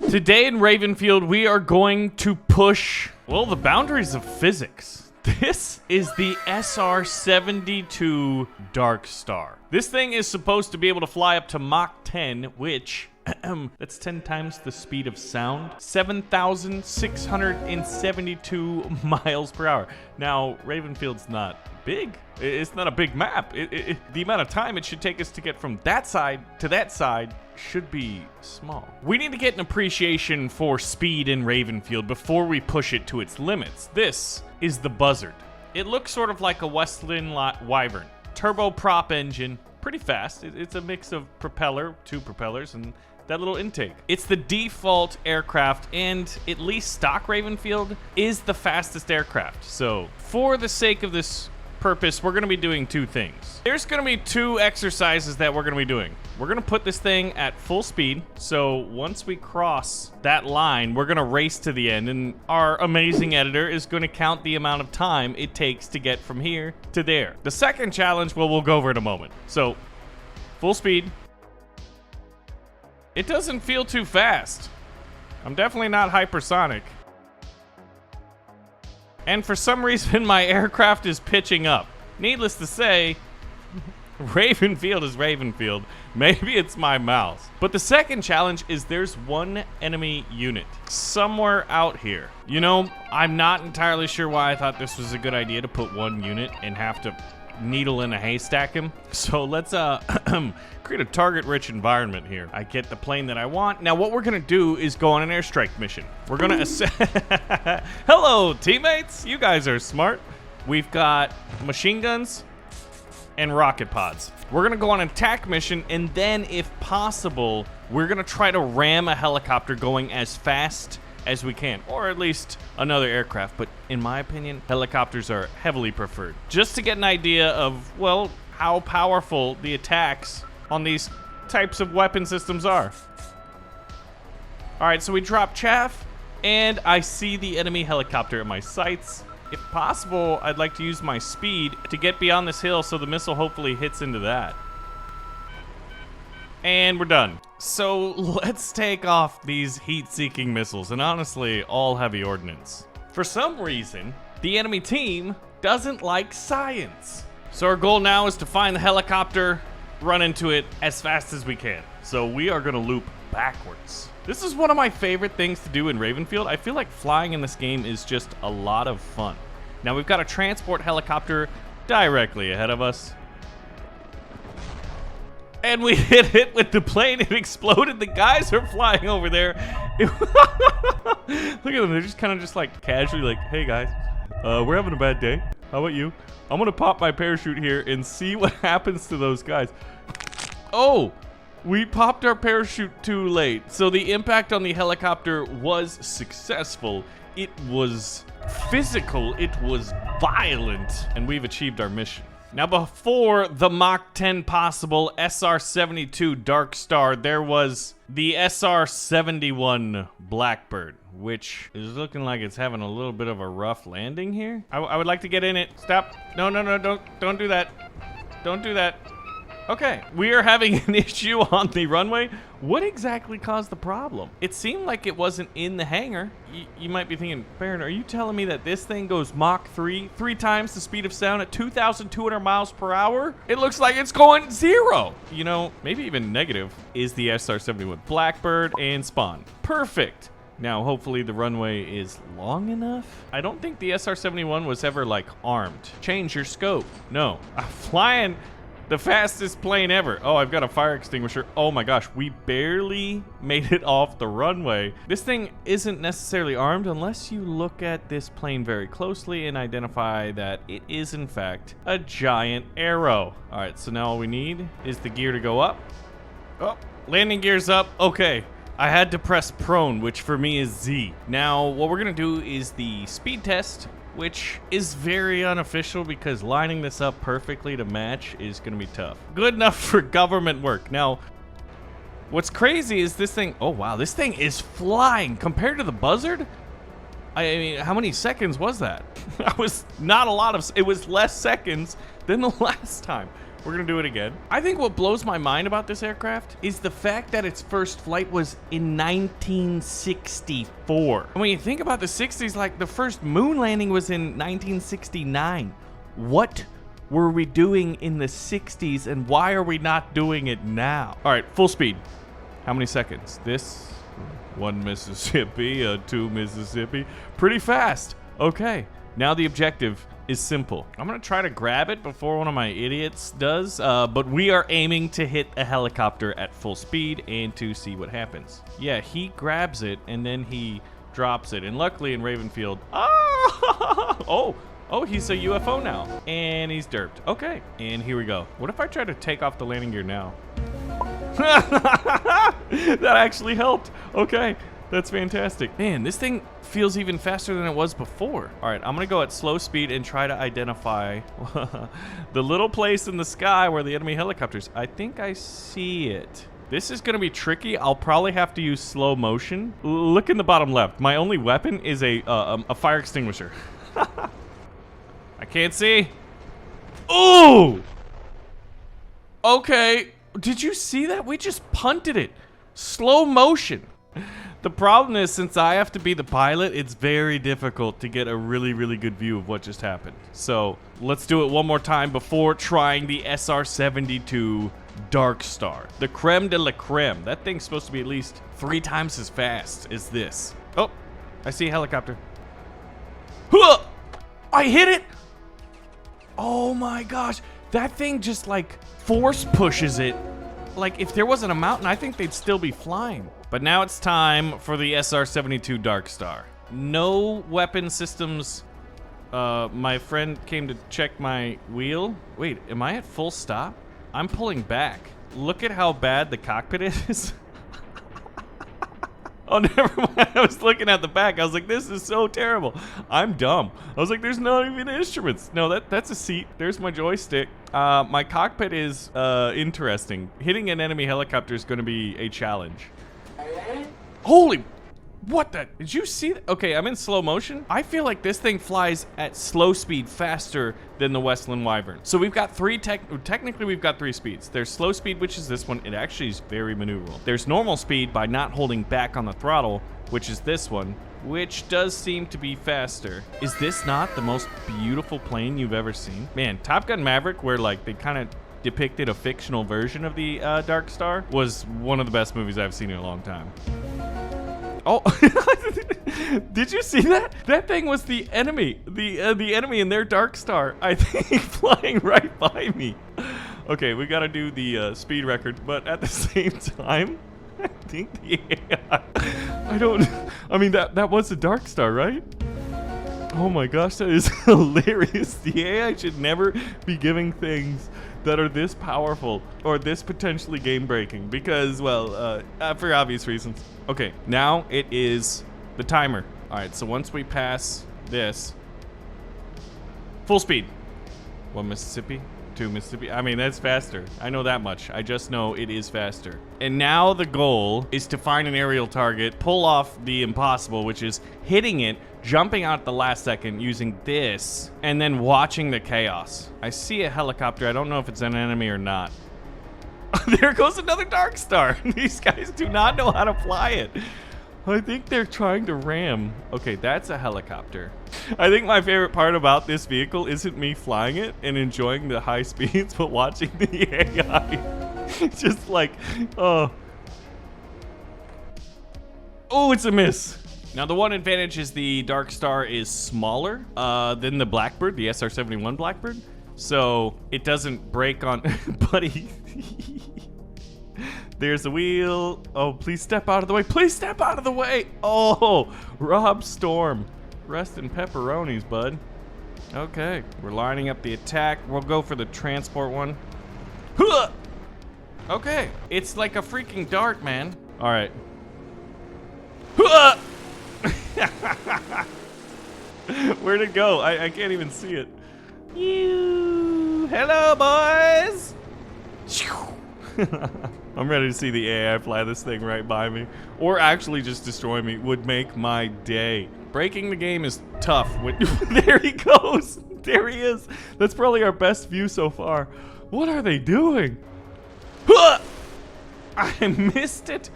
Today in Ravenfield, we are going to push, well, the boundaries of physics. This is the SR72 Darkstar. This thing is supposed to be able to fly up to Mach 10, which, that's 10 times the speed of sound. 7,672 miles per hour. Now, Ravenfield's not big. It's not a big map. The amount of time it should take us to get from that side to that side should be small. We need to get an appreciation for speed in Ravenfield before we push it to its limits. This is the Buzzard. It looks sort of like a Westland Wyvern. Turboprop engine, pretty fast. It's a mix of propeller, 2 propellers, and that little intake. It's the default aircraft, and at least stock Ravenfield is the fastest aircraft. So for the sake of this purpose, we're going to be doing 2 things. There's going to be 2 exercises that we're going to be doing. We're going to put this thing at full speed, so once we cross that line, we're going to race to the end, and our amazing editor is going to count the amount of time it takes to get from here to there. The second challenge, well, we'll go over in a moment. So, full speed. It doesn't feel too fast. I'm definitely not hypersonic. And for some reason, my aircraft is pitching up. Needless to say, Ravenfield is Ravenfield. Maybe it's my mouse. But the second challenge is there's one enemy unit somewhere out here. You know, I'm not entirely sure why I thought this was a good idea to put one unit and have to needle in a haystack him. So let's create a target-rich environment here. I get the plane that I want. Now what we're gonna do is go on an airstrike mission. We're gonna Hello, teammates. You guys are smart. We've got machine guns and rocket pods. We're gonna go on an attack mission, and then if possible, we're gonna try to ram a helicopter going as fast as we can, or at least another aircraft, but in my opinion, helicopters are heavily preferred. Just to get an idea of, well, how powerful the attacks on these types of weapon systems are. Alright, so we drop chaff, and I see the enemy helicopter at my sights. If possible, I'd like to use my speed to get beyond this hill so the missile hopefully hits into that. And we're done. So let's take off these heat-seeking missiles, and honestly, all heavy ordnance. For some reason, the enemy team doesn't like science. So our goal now is to find the helicopter, run into it as fast as we can. So we are gonna loop backwards. This is one of my favorite things to do in Ravenfield. I feel like flying in this game is just a lot of fun. Now we've got a transport helicopter directly ahead of us. And we hit it with the plane. It exploded. The guys are flying over there. Look at them. They're just kind of just like casually like, hey guys, we're having a bad day. How about you? I'm going to pop my parachute here and see what happens to those guys. Oh, we popped our parachute too late. So the impact on the helicopter was successful. It was physical. It was violent. And we've achieved our mission. Now, before the Mach 10 possible SR72 Darkstar, there was the SR71 Blackbird, which is looking like it's having a little bit of a rough landing here. I would like to get in it. Stop. No, don't do that. Don't do that. Okay, we are having an issue on the runway. What exactly caused the problem? It seemed like it wasn't in the hangar. You might be thinking, Baron, are you telling me that this thing goes Mach 3, 3 times the speed of sound at 2,200 miles per hour? It looks like it's going 0. You know, maybe even negative is the SR71 Blackbird and Spawn. Perfect. Now, hopefully the runway is long enough. I don't think the SR71 was ever, like, armed. Change your scope. No, I'm flying the fastest plane ever. Oh, I've got a fire extinguisher. Oh my gosh, we barely made it off the runway. This thing isn't necessarily armed unless you look at this plane very closely and identify that it is in fact a giant arrow. All right, so now all we need is the gear to go up. Oh, landing gear's up. Okay, I had to press prone, which for me is Z. Now, what we're gonna do is the speed test, which is very unofficial because lining this up perfectly to match is going to be tough. Good enough for government work. Now, what's crazy is this thing, oh wow, this thing is flying compared to the Buzzard. I mean, how many seconds was that? That was not a lot of, it was less seconds than the last time. We're gonna do it again. I think what blows my mind about this aircraft is the fact that its first flight was in 1964. And when you think about the 60s, like the first moon landing was in 1969. What were we doing in the 60s and why are we not doing it now? All right, full speed. How many seconds? This, 1 Mississippi, 2 Mississippi. Pretty fast. Okay, now the objective is simple. I'm gonna try to grab it before one of my idiots does, but we are aiming to hit a helicopter at full speed and to see what happens. Yeah, he grabs it and then he drops it, and luckily in Ravenfield, oh, he's a UFO now, and he's derped. Okay, and here we go. What if I try to take off the landing gear now? That actually helped. Okay. That's fantastic. Man, this thing feels even faster than it was before. All right, I'm gonna go at slow speed and try to identify the little place in the sky where the enemy helicopters. I think I see it. This is gonna be tricky. I'll probably have to use slow motion. Look in the bottom left. My only weapon is a fire extinguisher. I can't see. Ooh! Okay, did you see that? We just punted it. Slow motion. The problem is, since I have to be the pilot, it's very difficult to get a really, really good view of what just happened. So let's do it one more time before trying the SR72 Darkstar. The creme de la creme. That thing's supposed to be at least 3 times as fast as this. Oh, I see a helicopter. Huh! I hit it! Oh my gosh. That thing just like force pushes it. Like if there wasn't a mountain, I think they'd still be flying. But now it's time for the SR72 Darkstar. No weapon systems. My friend came to check my wheel. Wait, am I at full stop? I'm pulling back. Look at how bad the cockpit is. Oh, never mind. I was looking at the back. I was like, this is so terrible. I'm dumb. I was like, there's not even instruments. No, that's a seat. There's my joystick. My cockpit is interesting. Hitting an enemy helicopter is going to be a challenge. Holy, what the, did you see that? Okay, I'm in slow motion. I feel like this thing flies at slow speed faster than the Westland Wyvern. So we've got technically we've got 3 speeds. There's slow speed, which is this one. It actually is very maneuverable. There's normal speed by not holding back on the throttle, which is this one, which does seem to be faster. Is this not the most beautiful plane you've ever seen? Man, Top Gun Maverick, where like they kind of depicted a fictional version of the Darkstar, was one of the best movies I've seen in a long time. Oh, did you see that? That thing was the enemy, the enemy in their Darkstar, I think, flying right by me. Okay, we gotta do the speed record, but at the same time, I think the AI, I mean, that was the Darkstar, right? Oh my gosh, that is hilarious. The AI should never be giving things that are this powerful or this potentially game-breaking because, well, for obvious reasons. Okay, now it is the timer. All right, so once we pass this, full speed. 1 Mississippi, 2 Mississippi. I mean, that's faster. I know that much. I just know it is faster. And now the goal is to find an aerial target, pull off the impossible, which is hitting it, jumping out at the last second using this, and then watching the chaos. I see a helicopter. I don't know if it's an enemy or not. There goes another Darkstar. These guys do not know how to fly it. I think they're trying to ram. Okay, that's a helicopter. I think my favorite part about this vehicle isn't me flying it and enjoying the high speeds, but watching the AI. Just like, oh. Oh, it's a miss. Now, the one advantage is the Darkstar is smaller than the Blackbird, the SR71 Blackbird. So it doesn't break on, buddy. There's the wheel. Oh, please step out of the way. Please step out of the way. Oh, Rob Storm. Rest in pepperonis, bud. Okay, we're lining up the attack. We'll go for the transport one. Okay, it's like a freaking dart, man. All right. Where'd it go? I can't even see it. Hello, boys. I'm ready to see the AI fly this thing right by me, or actually just destroy me. Would make my day. Breaking the game is tough. There he goes. There he is. That's probably our best view so far. What are they doing? Huh! I missed it.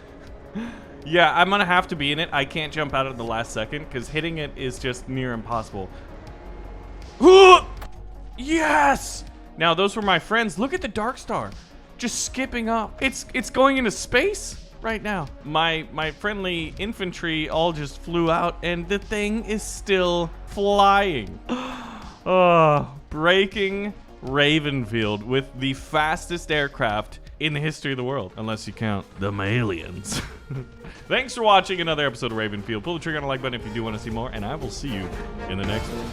Yeah, I'm gonna have to be in it. I can't jump out at the last second because hitting it is just near impossible. Yes! Now those were my friends. Look at the Darkstar, just skipping up. It's going into space right now. My friendly infantry all just flew out, and the thing is still flying. Breaking Ravenfield with the fastest aircraft in the history of the world, unless you count the Malians. Thanks for watching another episode of Ravenfield. Pull the trigger on the like button if you do want to see more, and I will see you in the next one.